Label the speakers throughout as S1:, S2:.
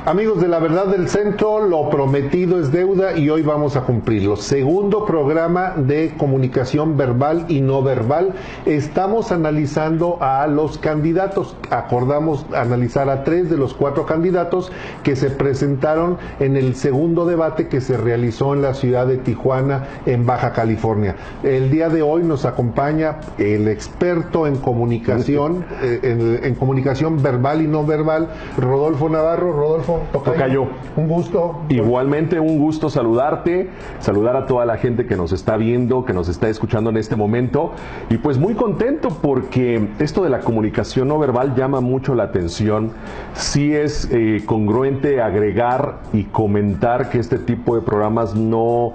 S1: Amigos de La Verdad del Centro, lo prometido es deuda y hoy vamos a cumplirlo. Segundo programa de comunicación verbal y no verbal. Estamos analizando a los candidatos. Acordamos analizar a 3 de los 4 candidatos que se presentaron en el segundo debate que se realizó en la ciudad de Tijuana, en Baja California. El día de hoy nos acompaña el experto en comunicación, en comunicación verbal y no verbal, Rodolfo Navarro. Rodolfo, tocayo, un gusto.
S2: Igualmente un gusto saludarte, saludar a toda la gente que nos está viendo, que nos está escuchando en este momento, y pues muy contento porque esto de la comunicación no verbal llama mucho la atención. Sí es congruente agregar y comentar que este tipo de programas no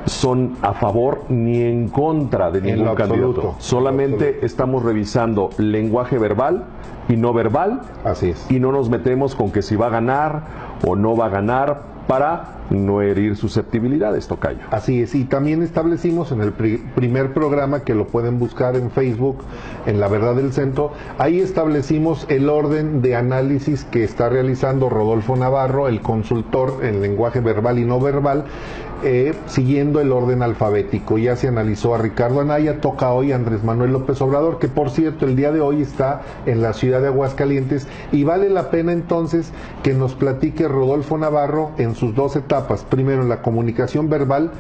S2: son a favor ni en contra de ningún candidato. Solamente estamos revisando lenguaje verbal y no verbal.
S1: Así es.
S2: Y no nos metemos con que si va a ganar o no va a ganar para no herir susceptibilidades, tocayo.
S1: Así es, y también establecimos en el primer programa, que lo pueden buscar en Facebook, en La Verdad del Centro, ahí establecimos el orden de análisis que está realizando Rodolfo Navarro, el consultor en lenguaje verbal y no verbal, siguiendo el orden alfabético. Ya se analizó a Ricardo Anaya, toca hoy a Andrés Manuel López Obrador, que por cierto el día de hoy está en la ciudad de Aguascalientes, y vale la pena entonces que nos platique Rodolfo Navarro en sus 2 etapas. Primero, en la comunicación verbal,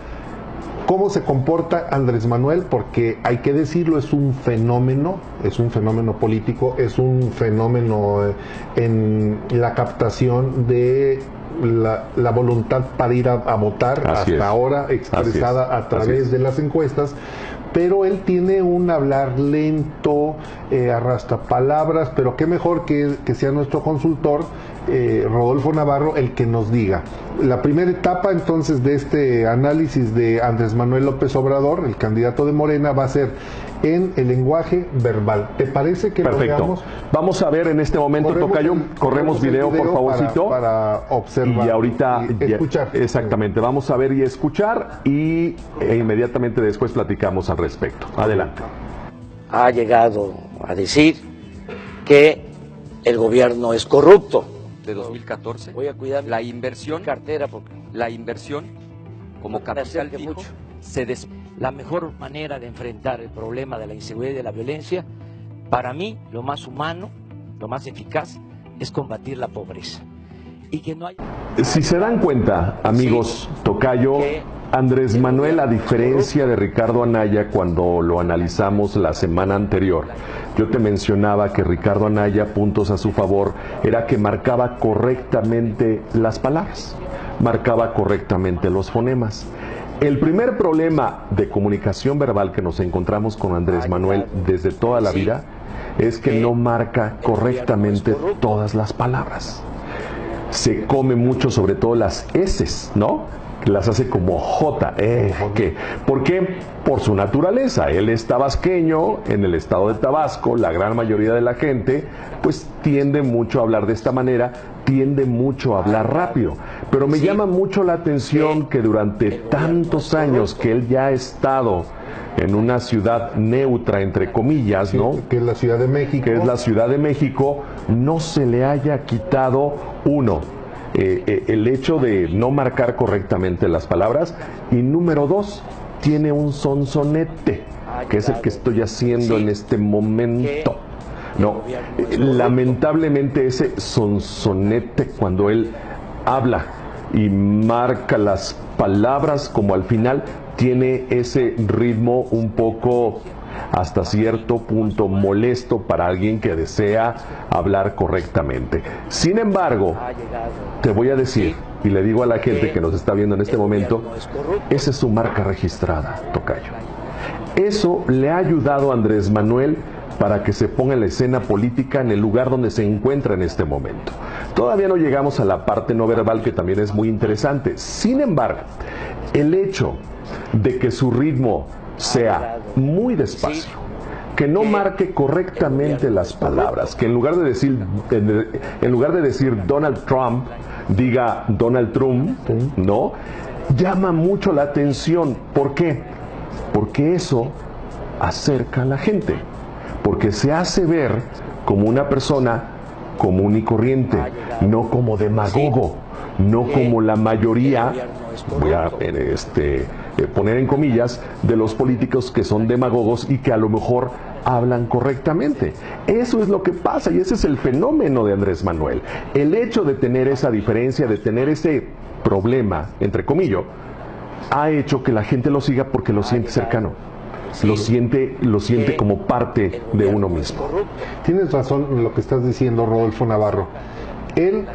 S1: cómo se comporta Andrés Manuel, porque hay que decirlo, es un fenómeno político, es un fenómeno en la captación de la voluntad para ir a votar, hasta ahora expresada a través de las encuestas. Pero él tiene un hablar lento, arrastra palabras, pero qué mejor que sea nuestro consultor, Rodolfo Navarro, el que nos diga. La primera etapa entonces de este análisis de Andrés Manuel López Obrador, el candidato de Morena, va a ser en el lenguaje verbal. ¿Te parece que
S2: perfecto? Lo veamos? Vamos a ver en este momento, tocayo, corremos video, por favorcito,
S1: para observar
S2: y ahorita
S1: escuchar.
S2: Exactamente, vamos a ver y escuchar e inmediatamente después platicamos al respecto. Adelante.
S3: Ha llegado a decir que el gobierno es corrupto.
S4: De 2014,
S3: voy a cuidar
S4: la inversión,
S3: cartera porque
S4: la inversión como capital fijo
S3: la mejor manera de enfrentar el problema de la inseguridad y de la violencia, para mí, lo más humano, lo más eficaz, es combatir la pobreza. Y que no hay...
S2: Si se dan cuenta, amigos, tocayo, Andrés Manuel, a diferencia de Ricardo Anaya, cuando lo analizamos la semana anterior, yo te mencionaba que Ricardo Anaya, puntos a su favor, era que marcaba correctamente las palabras, marcaba correctamente los fonemas. El primer problema de comunicación verbal que nos encontramos con Andrés Manuel desde toda la vida es que no marca correctamente todas las palabras. Se come mucho, sobre todo las eses, ¿no? Las hace como J, ¿qué? ¿Por qué? Por su naturaleza. Él es tabasqueño, en el estado de Tabasco, la gran mayoría de la gente, pues tiende mucho a hablar de esta manera, tiende mucho a hablar rápido. Pero me llama mucho la atención que durante tantos años que él ya ha estado en una ciudad neutra, entre comillas, ¿no?
S1: Que es la Ciudad de México.
S2: Que es la Ciudad de México, no se le haya quitado el hecho de no marcar correctamente las palabras, y número 2, tiene un sonsonete, que es el que estoy haciendo en este momento. No, lamentablemente ese sonsonete, cuando él habla y marca las palabras, como al final tiene ese ritmo un poco, hasta cierto punto, molesto para alguien que desea hablar correctamente. Sin embargo, te voy a decir, y le digo a la gente que nos está viendo en este momento, esa es su marca registrada, tocayo. Eso le ha ayudado a Andrés Manuel para que se ponga en la escena política en el lugar donde se encuentra en este momento. Todavía no llegamos a la parte no verbal, que también es muy interesante. Sin embargo, el hecho de que su ritmo sea muy despacio, que no marque correctamente las palabras, que en lugar de decir Donald Trump, diga Donald Trump, ¿no? Llama mucho la atención. ¿Por qué? Porque eso acerca a la gente, porque se hace ver como una persona común y corriente, no como demagogo, no como la mayoría, voy a poner en comillas, de los políticos que son demagogos y que a lo mejor hablan correctamente. Eso es lo que pasa y ese es el fenómeno de Andrés Manuel. El hecho de tener esa diferencia, de tener ese problema, entre comillas, ha hecho que la gente lo siga porque lo siente cercano. Lo siente como parte de uno mismo.
S1: Tienes razón en lo que estás diciendo, Rodolfo Navarro. Él,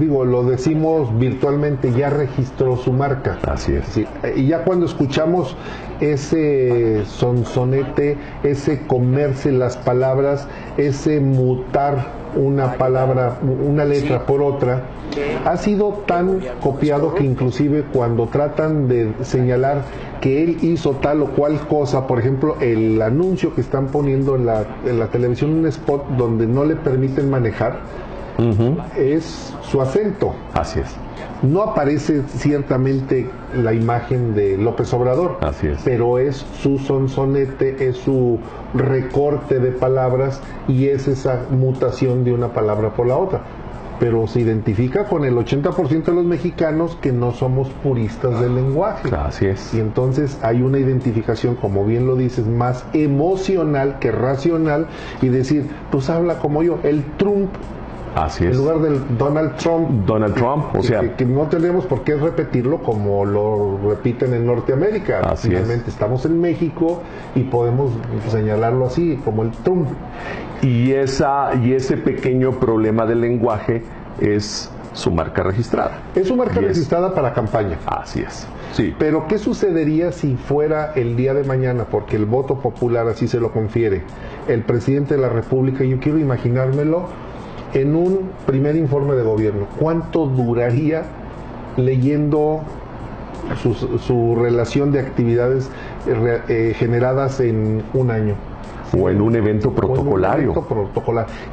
S1: lo decimos virtualmente, ya registró su marca.
S2: Así es.
S1: Sí, y ya cuando escuchamos ese sonsonete, ese comerse las palabras, ese mutar una palabra, una letra por otra, ha sido tan copiado que inclusive cuando tratan de señalar que él hizo tal o cual cosa, por ejemplo, el anuncio que están poniendo en la televisión, un spot donde no le permiten manejar, es su acento.
S2: Así es.
S1: No aparece ciertamente la imagen de López Obrador,
S2: así es,
S1: pero es su sonsonete, es su recorte de palabras y es esa mutación de una palabra por la otra. Pero se identifica con el 80% de los mexicanos que no somos puristas del lenguaje.
S2: Así es.
S1: Y entonces hay una identificación, como bien lo dices, más emocional que racional, y decir, pues habla como yo, el Trump.
S2: Así es.
S1: En lugar del Donald Trump.
S2: Donald Trump, o sea,
S1: que no tenemos por qué repetirlo como lo repiten en Norteamérica.
S2: Así
S1: Finalmente estamos en México y podemos señalarlo así, como el Trump.
S2: Y ese pequeño problema del lenguaje es su marca registrada.
S1: Es su marca registrada para campaña.
S2: Así es. Sí.
S1: Pero ¿qué sucedería si fuera el día de mañana, porque el voto popular así se lo confiere, el presidente de la República? Yo quiero imaginármelo en un primer informe de gobierno. ¿Cuánto duraría leyendo su relación de actividades generadas en un año?
S2: O en un evento protocolario.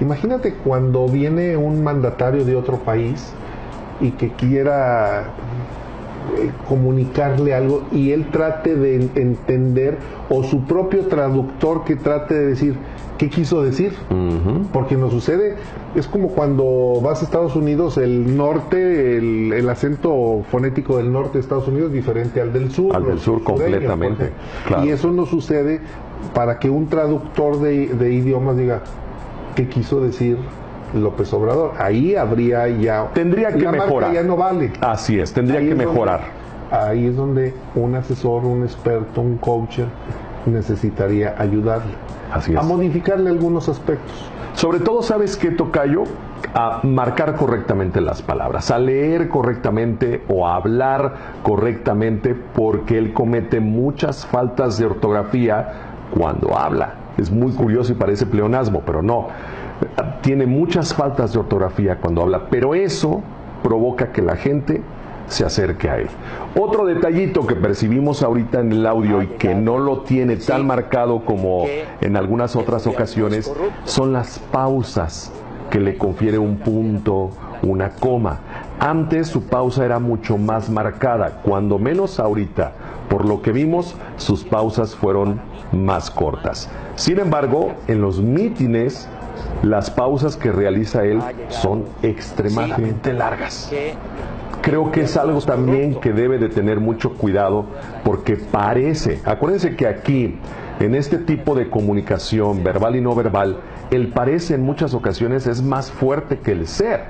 S1: Imagínate cuando viene un mandatario de otro país y que quiera comunicarle algo y él trate de entender, o su propio traductor que trate de decir qué quiso decir. Porque nos sucede, es como cuando vas a Estados Unidos, el norte, el acento fonético del norte de Estados Unidos es diferente al del sur.
S2: Al del sur completamente. Claro.
S1: Y eso nos sucede para que un traductor de idiomas diga qué quiso decir López Obrador. Ahí habría ya...
S2: Tendría que mejorar.
S1: Ya no vale.
S2: Así es, tendría que mejorar.
S1: Ahí es donde un asesor, un experto, un coach necesitaría ayudarle.
S2: Así es.
S1: A modificarle algunos aspectos.
S2: Sobre todo, ¿sabes qué, tocayo? A marcar correctamente las palabras, a leer correctamente o a hablar correctamente, porque él comete muchas faltas de ortografía cuando habla. Es muy curioso y parece pleonasmo, pero no. Tiene muchas faltas de ortografía cuando habla, pero eso provoca que la gente se acerque a él. Otro detallito que percibimos ahorita en el audio y que no lo tiene tan marcado como en algunas otras ocasiones son las pausas que le confiere un punto, una coma. Antes su pausa era mucho más marcada, cuando menos ahorita, por lo que vimos, sus pausas fueron más cortas. Sin embargo, en los mítines, las pausas que realiza él son extremadamente largas. Creo que es algo también que debe de tener mucho cuidado, porque parece, acuérdense que aquí, en este tipo de comunicación verbal y no verbal, el parece en muchas ocasiones es más fuerte que el ser,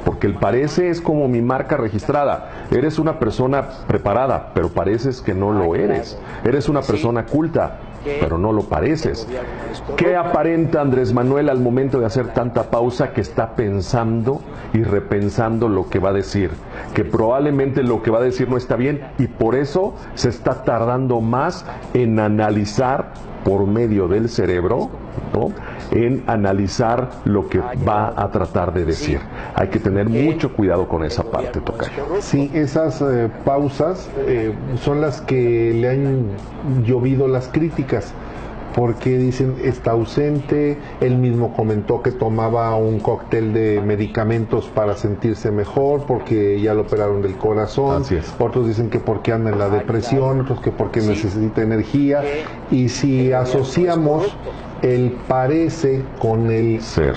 S2: porque el parece es como mi marca registrada. Eres una persona preparada, pero pareces que no lo eres. Eres una persona culta, pero no lo pareces. ¿Qué aparenta Andrés Manuel al momento de hacer tanta pausa? Que está pensando y repensando lo que va a decir, que probablemente lo que va a decir no está bien y por eso se está tardando más en analizar por medio del cerebro, ¿no?, en analizar lo que va a tratar de decir. Hay que tener mucho cuidado con esa parte, tocayo.
S1: Sí, esas pausas son las que le han llovido las críticas, porque dicen está ausente. Él mismo comentó que tomaba un cóctel de medicamentos para sentirse mejor porque ya lo operaron del corazón.
S2: Así es.
S1: Otros dicen que porque anda en la depresión, otros que porque necesita energía. Y si asociamos el parece con el
S2: Ser.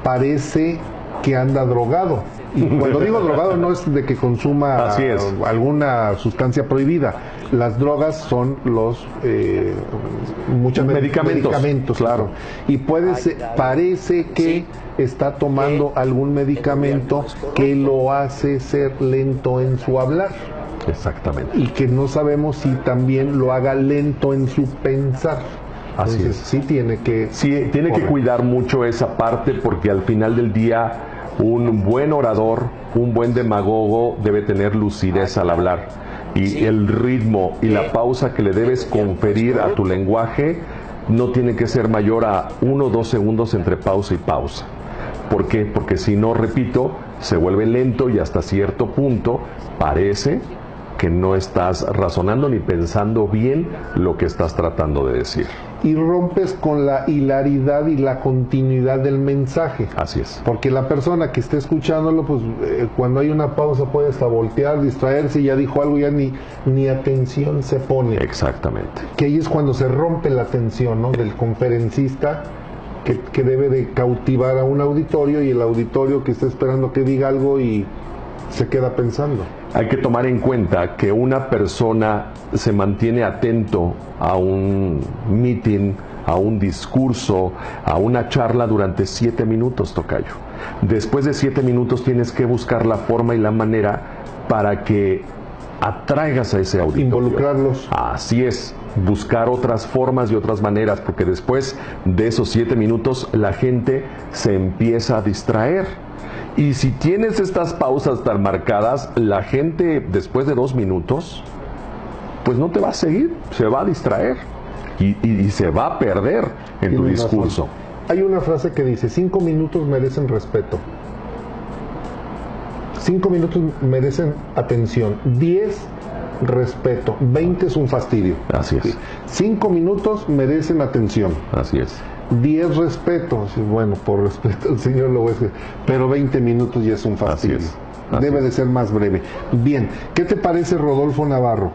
S1: parece que anda drogado. Y cuando digo drogado no es de que consuma
S2: Así es.
S1: alguna sustancia prohibida. Las drogas son los muchos
S2: Medicamentos, claro.
S1: Y parece que está tomando algún medicamento que lo hace ser lento en su hablar.
S2: Exactamente.
S1: Y que no sabemos si también lo haga lento en su pensar.
S2: Así
S1: Entonces,
S2: es.
S1: sí tiene que
S2: cuidar mucho esa parte, porque al final del día un buen orador, un buen demagogo debe tener lucidez al hablar, y el ritmo y la pausa que le debes conferir a tu lenguaje no tiene que ser mayor a 1 o 2 segundos entre pausa y pausa. ¿Por qué? Porque si no, repito, se vuelve lento y hasta cierto punto parece que no estás razonando ni pensando bien lo que estás tratando de decir.
S1: Y rompes con la hilaridad y la continuidad del mensaje.
S2: Así es.
S1: Porque la persona que esté escuchándolo, pues cuando hay una pausa puede hasta voltear, distraerse, y ya dijo algo, ya ni atención se pone.
S2: Exactamente.
S1: Que ahí es cuando se rompe la atención, ¿no?, del conferencista, que debe de cautivar a un auditorio, y el auditorio que está esperando que diga algo y se queda pensando.
S2: Hay que tomar en cuenta que una persona se mantiene atento a un meeting, a un discurso, a una charla durante 7 minutos, tocayo. Después de 7 minutos tienes que buscar la forma y la manera para que atraigas a ese auditorio.
S1: Involucrarlos.
S2: Así es, buscar otras formas y otras maneras, porque después de esos 7 minutos la gente se empieza a distraer. Y si tienes estas pausas tan marcadas, la gente después de 2 minutos, pues no te va a seguir, se va a distraer y se va a perder en tu discurso.
S1: Hay una frase que dice: 5 minutos merecen respeto, 5 minutos merecen atención, 10 respeto, 20 es un fastidio.
S2: Así es.
S1: 5 minutos merecen atención.
S2: Así es.
S1: 10 respetos, bueno, por respeto al señor lo voy a decir, pero 20 minutos ya es un fastidio. Debe de ser más breve. Bien, ¿qué te parece, Rodolfo Navarro,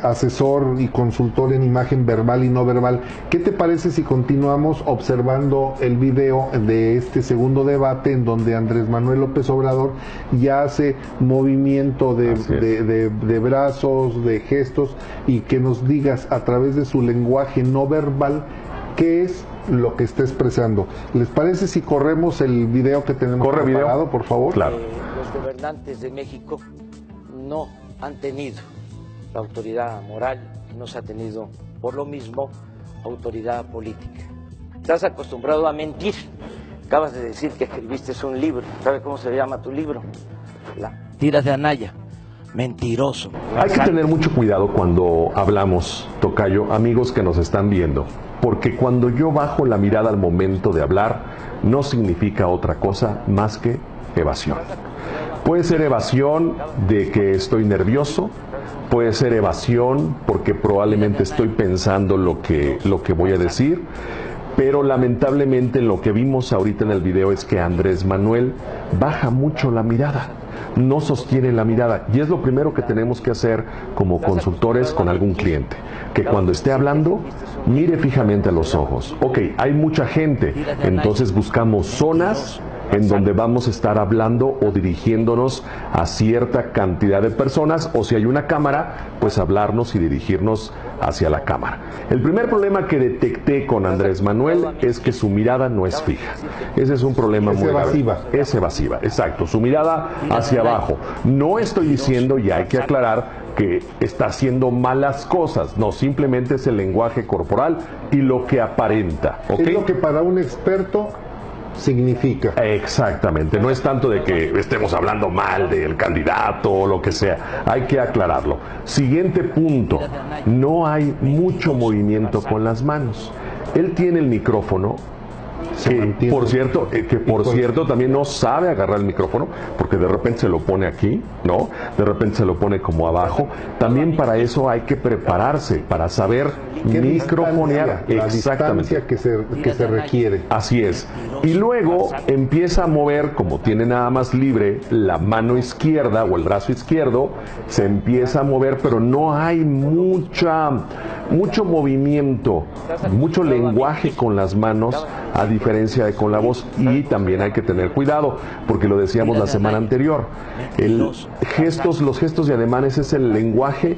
S1: asesor y consultor en imagen verbal y no verbal? ¿Qué te parece si continuamos observando el video de este segundo debate, en donde Andrés Manuel López Obrador ya hace movimiento de brazos, de gestos, y que nos digas a través de su lenguaje no verbal qué es lo que está expresando? ¿Les parece si corremos el video que tenemos preparado, por favor?
S2: Claro.
S3: Los gobernantes de México no han tenido la autoridad moral, no se ha tenido, por lo mismo, autoridad política. Estás acostumbrado a mentir. Acabas de decir que escribiste un libro. ¿Sabe cómo se llama tu libro? La Tiras de Anaya. Mentiroso.
S2: Hay que tener mucho cuidado cuando hablamos, tocayo, amigos que nos están viendo, porque cuando yo bajo la mirada al momento de hablar, no significa otra cosa más que evasión. Puede ser evasión de que estoy nervioso, puede ser evasión porque probablemente estoy pensando lo que voy a decir, pero lamentablemente lo que vimos ahorita en el video es que Andrés Manuel baja mucho la mirada, no sostiene la mirada, y es lo primero que tenemos que hacer como consultores con algún cliente, que cuando esté hablando mire fijamente a los ojos. Ok, hay mucha gente, entonces buscamos zonas en donde vamos a estar hablando o dirigiéndonos a cierta cantidad de personas, o si hay una cámara, pues hablarnos y dirigirnos hacia la cámara. El primer problema que detecté con Andrés Manuel es que su mirada no es fija. Ese es un problema muy grave. Es evasiva, exacto, su mirada hacia abajo. No estoy diciendo, y hay que aclarar, que está haciendo malas cosas, no, simplemente es el lenguaje corporal y lo que aparenta. ¿Okay?
S1: Es lo que para un experto significa.
S2: Exactamente, no es tanto de que estemos hablando mal del candidato o lo que sea, hay que aclararlo. Siguiente punto, no hay mucho movimiento con las manos. Él tiene el micrófono, que por cierto también no sabe agarrar el micrófono, porque de repente se lo pone aquí, ¿no? De repente se lo pone como abajo. También para eso hay que prepararse, para saber microfonear. Exactamente.
S1: La distancia que se requiere.
S2: Así es. Y luego empieza a mover, como tiene nada más libre la mano izquierda o el brazo izquierdo, se empieza a mover, pero no hay mucha mucho movimiento, mucho lenguaje con las manos, a diferencia de con la voz. Y también hay que tener cuidado, porque lo decíamos la semana anterior, los gestos y ademanes es el lenguaje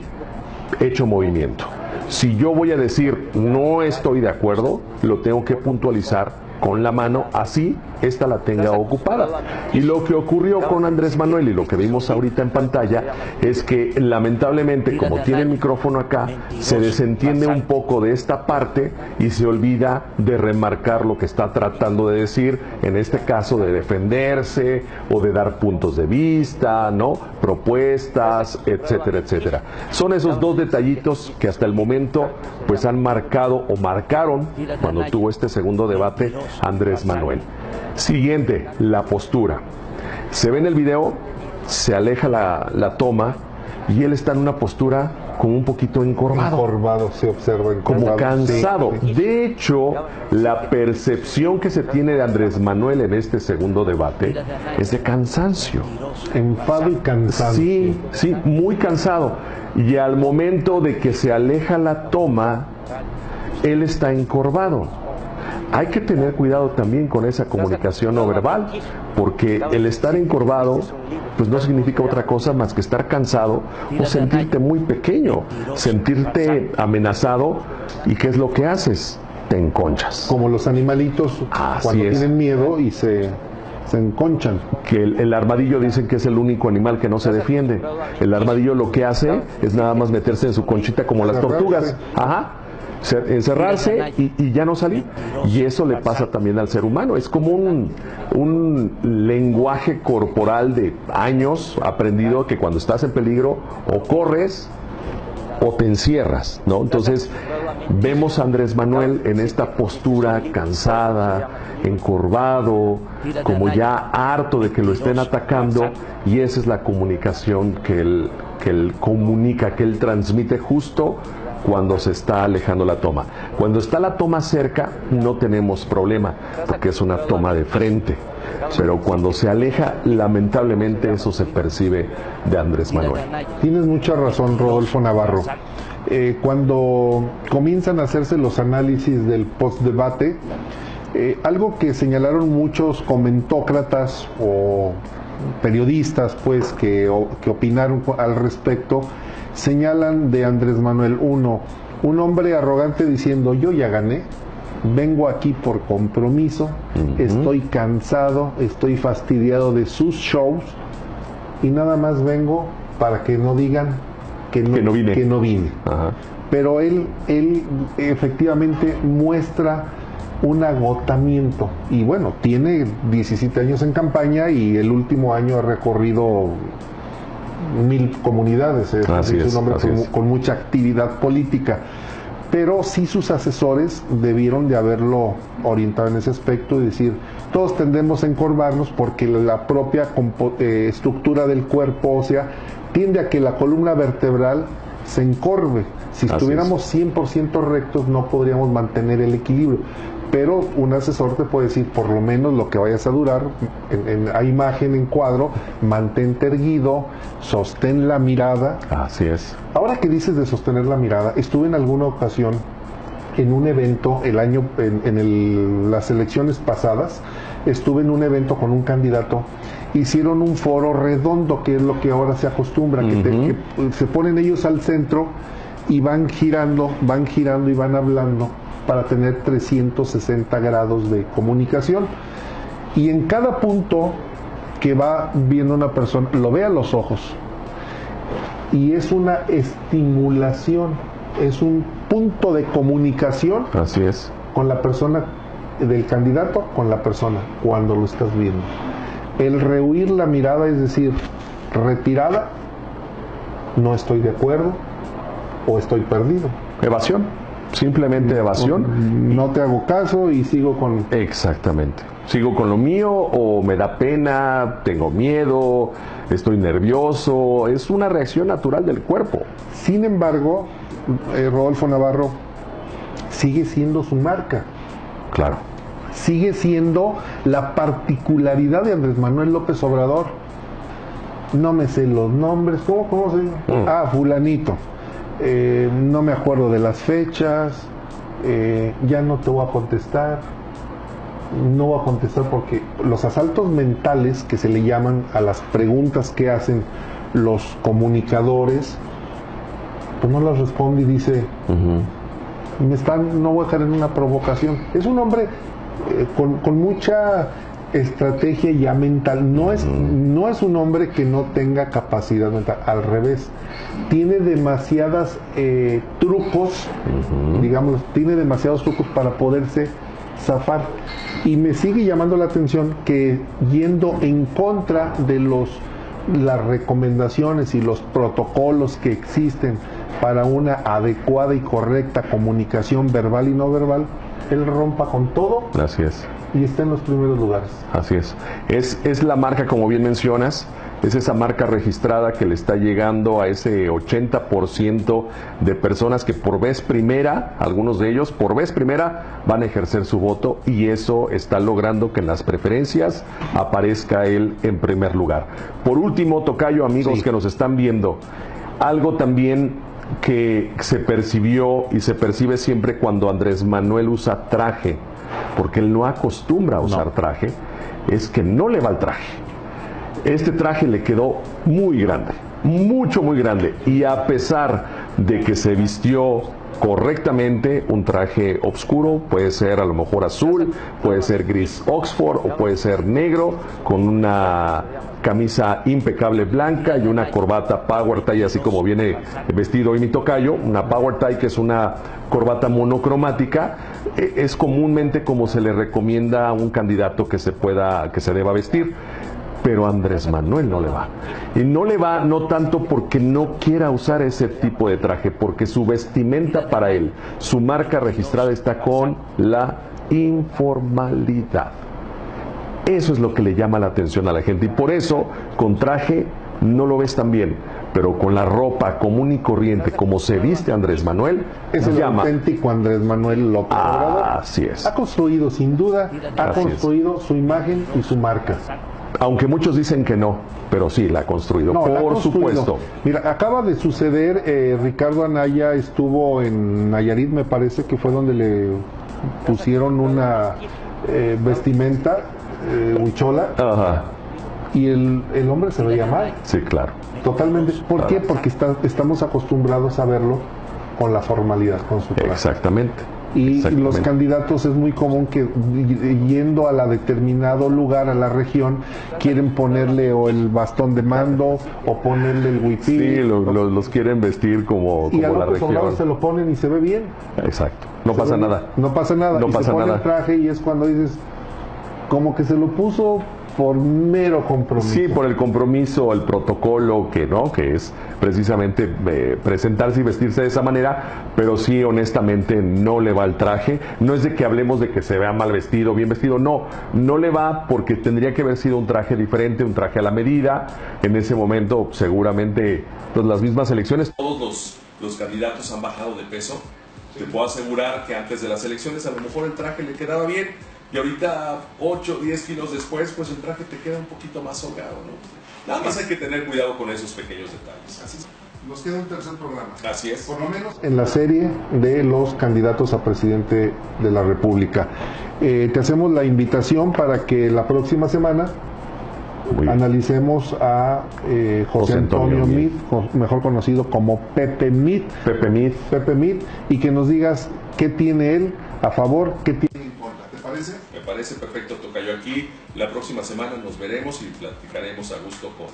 S2: hecho movimiento. Si yo voy a decir no estoy de acuerdo, lo tengo que puntualizar con la mano, así esta la tenga ocupada. Y lo que ocurrió con Andrés Manuel y lo que vimos ahorita en pantalla es que lamentablemente, como tiene el micrófono acá, se desentiende un poco de esta parte y se olvida de remarcar lo que está tratando de decir, en este caso de defenderse o de dar puntos de vista, ¿no? Propuestas, etcétera, etcétera. Son esos dos detallitos que hasta el momento pues han marcado o marcaron cuando tuvo este segundo debate Andrés Manuel. Siguiente, la postura. Se ve en el video, se aleja la toma y él está en una postura como un poquito encorvado.
S1: Encorvado, se observa encorvado.
S2: Como cansado.
S1: Sí.
S2: De hecho, la percepción que se tiene de Andrés Manuel en este segundo debate es de cansancio.
S1: Enfado y cansancio.
S2: Sí, sí, muy cansado. Y al momento de que se aleja la toma, él está encorvado. Hay que tener cuidado también con esa comunicación no verbal, porque el estar encorvado pues no significa otra cosa más que estar cansado o sentirte muy pequeño, sentirte amenazado. ¿Y qué es lo que haces? Te enconchas.
S1: Como los animalitos cuando tienen miedo y se enconchan.
S2: Que el armadillo dicen que es el único animal que no se defiende. El armadillo lo que hace es nada más meterse en su conchita como las tortugas. Ajá. Encerrarse y ya no salir. Y eso le pasa también al ser humano. Es como un lenguaje corporal de años aprendido, que cuando estás en peligro o corres o te encierras, ¿no? Entonces vemos a Andrés Manuel en esta postura cansada, encorvado, como ya harto de que lo estén atacando, y esa es la comunicación que él comunica, que él transmite justo cuando se está alejando la toma. Cuando está la toma cerca no tenemos problema, porque es una toma de frente, pero cuando se aleja, lamentablemente eso se percibe de Andrés Manuel.
S1: Tienes mucha razón, Rodolfo Navarro. Cuando comienzan a hacerse los análisis del postdebate, algo que señalaron muchos comentócratas o periodistas pues que opinaron al respecto, señalan de Andrés Manuel, un hombre arrogante diciendo yo ya gané, vengo aquí por compromiso, estoy cansado, estoy fastidiado de sus shows y nada más vengo para que no digan que no vine.
S2: Ajá.
S1: Pero él efectivamente muestra un agotamiento y bueno, tiene 17 años en campaña y el último año ha recorrido 1000 comunidades, es un hombre con mucha actividad política, pero sí sus asesores debieron de haberlo orientado en ese aspecto y decir, todos tendemos a encorvarnos porque la propia estructura del cuerpo ósea tiende a que la columna vertebral se encorve. Si estuviéramos 100% rectos no podríamos mantener el equilibrio. Pero un asesor te puede decir, por lo menos lo que vayas a durar, a imagen, en cuadro, mantente erguido, sostén la mirada.
S2: Así es.
S1: Ahora que dices de sostener la mirada, estuve en alguna ocasión en un evento, las elecciones pasadas, estuve en un evento con un candidato, hicieron un foro redondo, que es lo que ahora se acostumbra, que se ponen ellos al centro y van girando y van hablando, para tener 360 grados de comunicación. Y en cada punto que va viendo una persona, lo ve a los ojos. Y es una estimulación, es un punto de comunicación.
S2: Así es.
S1: Con la persona, del candidato con la persona, cuando lo estás viendo. El rehuir la mirada, es decir, retirada, no estoy de acuerdo o estoy perdido.
S2: Evasión. Simplemente evasión.
S1: No te hago caso y sigo con...
S2: Exactamente. Sigo con lo mío, o me da pena, tengo miedo, estoy nervioso. Es una reacción natural del cuerpo.
S1: Sin embargo, Rodolfo Navarro, sigue siendo su marca.
S2: Claro.
S1: Sigue siendo la particularidad de Andrés Manuel López Obrador. No me sé los nombres. ¿Cómo se llama? Fulanito. no me acuerdo de las fechas, ya no te voy a contestar, no voy a contestar porque los asaltos mentales que se le llaman a las preguntas que hacen los comunicadores, pues no las responde y dice, no voy a caer en una provocación. Es un hombre con mucha estrategia ya mental, no es un hombre que no tenga capacidad mental, al revés, tiene demasiadas trucos, digamos, tiene demasiados trucos para poderse zafar, y me sigue llamando la atención que yendo en contra de las recomendaciones y los protocolos que existen para una adecuada y correcta comunicación verbal y no verbal, él rompa con todo.
S2: Así es.
S1: Y está en los primeros lugares.
S2: Así es. Es la marca, como bien mencionas, es esa marca registrada que le está llegando a ese 80% de personas que por vez primera, algunos de ellos por vez primera van a ejercer su voto, y eso está logrando que en las preferencias aparezca él en primer lugar. Por último, tocayo, amigos que nos están viendo, algo también que se percibió y se percibe siempre cuando Andrés Manuel usa traje, porque él no acostumbra a usar traje, es que no le va el traje. Este traje le quedó muy grande, muy grande, y a pesar de que se vistió correctamente, un traje oscuro, puede ser a lo mejor azul, puede ser gris Oxford o puede ser negro, con una camisa impecable blanca y una corbata power tie, así como viene vestido hoy mi tocayo, una power tie, que es una corbata monocromática, es comúnmente como se le recomienda a un candidato que se deba vestir. Pero a Andrés Manuel no le va. Y no le va no tanto porque no quiera usar ese tipo de traje, porque su vestimenta para él, su marca registrada está con la informalidad. Eso es lo que le llama la atención a la gente, y por eso con traje no lo ves tan bien, pero con la ropa común y corriente como se viste Andrés Manuel,
S1: es el auténtico Andrés Manuel López Obrador.
S2: Así es.
S1: Ha construido, sin duda, su imagen y su marca.
S2: Aunque muchos dicen que no, pero sí, la ha construido,
S1: no,
S2: por supuesto.
S1: Mira, acaba de suceder, Ricardo Anaya estuvo en Nayarit, me parece que fue donde le pusieron una vestimenta, huichola, y el hombre se veía mal.
S2: Sí, claro.
S1: Totalmente. ¿Por qué? Porque estamos acostumbrados a verlo con la formalidad, con su traje.
S2: Exactamente.
S1: Y los candidatos es muy común que yendo a la determinado lugar, a la región, quieren ponerle o el bastón de mando o ponerle el huipil.
S2: Sí, los quieren vestir como
S1: y a
S2: la
S1: López Obrador se lo ponen y se ve bien.
S2: Exacto. No pasa nada.
S1: No pasa nada.
S2: No
S1: y
S2: pasa
S1: se pone
S2: nada.
S1: el traje y es cuando dices, como que se lo puso por mero compromiso.
S2: Sí, por el compromiso, el protocolo que es precisamente presentarse y vestirse de esa manera, pero sí, honestamente, no le va el traje. No es de que hablemos de que se vea mal vestido, bien vestido, no le va, porque tendría que haber sido un traje diferente, un traje a la medida. En ese momento, seguramente, pues las mismas elecciones.
S5: Todos los candidatos han bajado de peso. Te puedo asegurar que antes de las elecciones a lo mejor el traje le quedaba bien, y ahorita 8 o 10 kilos después, pues el traje te queda un poquito más holgado, ¿no? Nada más hay que tener cuidado con esos pequeños detalles. Así es.
S1: Nos queda un tercer programa.
S5: Así es.
S1: Por lo menos en la serie de los candidatos a presidente de la República. Te hacemos la invitación para que la próxima semana analicemos a José Antonio Meade, mejor conocido como Pepe Meade. Pepe Meade, y que nos digas qué tiene él a favor, qué tiene en contra. ¿Te parece?
S5: Me parece perfecto, tocayo. Aquí la próxima semana nos veremos y platicaremos a gusto con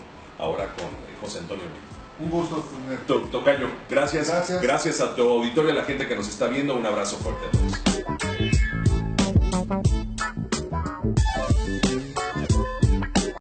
S5: José Antonio Meade.
S1: Un gusto tenerte.
S5: Tocayo, gracias a tu auditorio, a la gente que nos está viendo. Un abrazo fuerte a todos.